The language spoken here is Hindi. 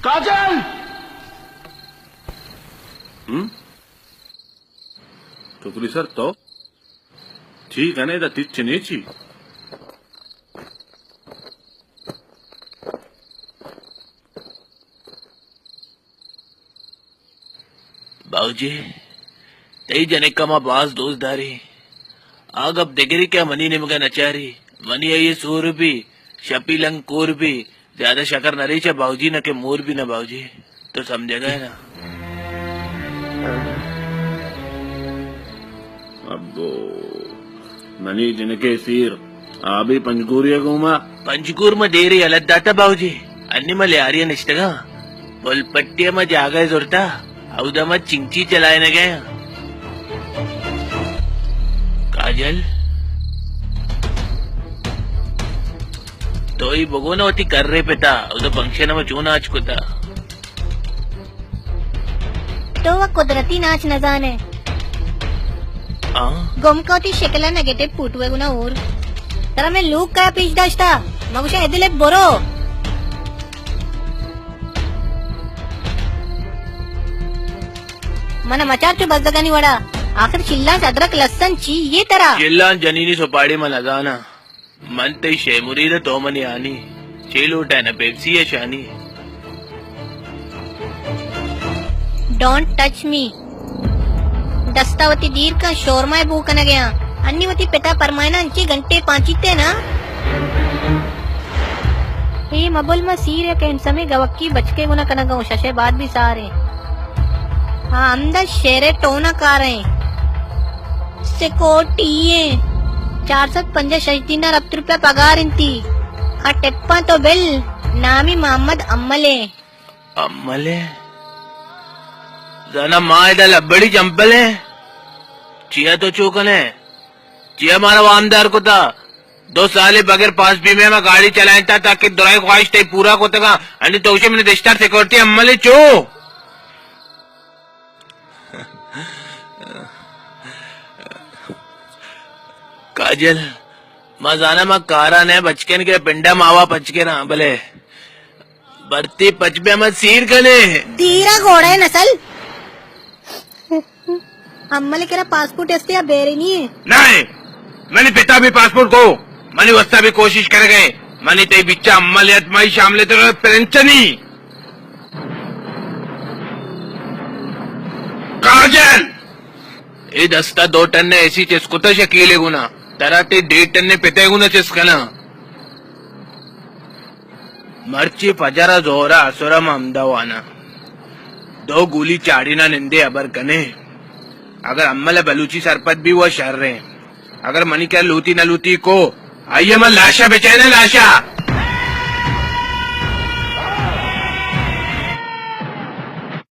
काजल छोकरी सर तो ठीक है ना तिच्छ नेची बाबूजी तई जनक्का मा बास दोस्तदारी आग अब देगरी क्या मनी ने मगा नचारी मनी ये सूर भी शपीलंग कोर भी ज्यादा शकर न रही चा बाबूजी न के मोर भी न बाबूजी तो समझेगा है ना। अब्बो मनी जिनके सिर आभी पंचकूरिया घूमा पंचकूर में डेरी अलग दाता बाबूजी अन्य में ले आ रही है निश्चगा बोलपट्टिया में जागा जोरता औदा में चिंची चलाए न गए काजल तो ही बगो ना होती कर रहे पिता उधर फंक्शन में चूना आज कुता तो वह कुदरती नाच न जाने गोमकावती शिकला नगेटे फुटवे गुना और तरा मैं लूक का पीछ दाश्ता मगुशा एदिले बोरो मना मचार चो बजगानी वड़ा आखिर चिल्ला अदरक लसन ची ये तरह चिल्ला जनीनी सोपाड़ी में लगाना मन ते शेमुरी रे तो मनी आनी चेलोटा न पेप्सी है शानी डोंट टच मी दस्तावती दीर का शोरमाय बूकन गया अन्यवती पिता परमायना अंची घंटे पांचीते ना हे मबुल में सीर या कैन समय गवक्की बचके गुना कनगा शशे बाद भी सारे हाँ अंदर शेरे टोना का रहे सिकोटिये 450 रुपया पगार इंती आ टेप्पा तो बिल नामी मोहम्मद अम्मले अम्मले जना माँ इधर लबड़ी चंपल है चिया तो चौकन है चिया मारा वामदार को था 2 साल बगैर पास भी में गाड़ी चलाए था ताकि दुराई ख्वाहिश टाइप पूरा को तका अन्य तो उसे मैंने देशदार सिक्योरिटी अम्मले चो काजल मजाना मा कारा ने बचकन के पिंडा मावा पचके ना भले बरती पचबे मत सीर कने धीरा घोड़ा है नसल अम्मले केरा पासपोर्ट एस्ते या बेरे नहीं है नहीं मैंने पिता भी पासपोर्ट को मैंने वस्ता भी कोशिश कर गए मैंने ते बिच्चा अम्मलियत माई शामले तो पेंचनी काजल ये दस्ता 2 टन ने ऐसी चेस्कुता शकीले गुना तरह ते 1.5 टन ने पिते गुना चेस्कना मर्ची फजरा जोहरा असुरा ममदावाना 2 गोली चाड़ी ना निंदे अबर कने अगर अम्मल बलूची सरपत भी वो शर रहे अगर मनी क्या लूती न लूती को आइए मैं लाशा बेचे ना लाशा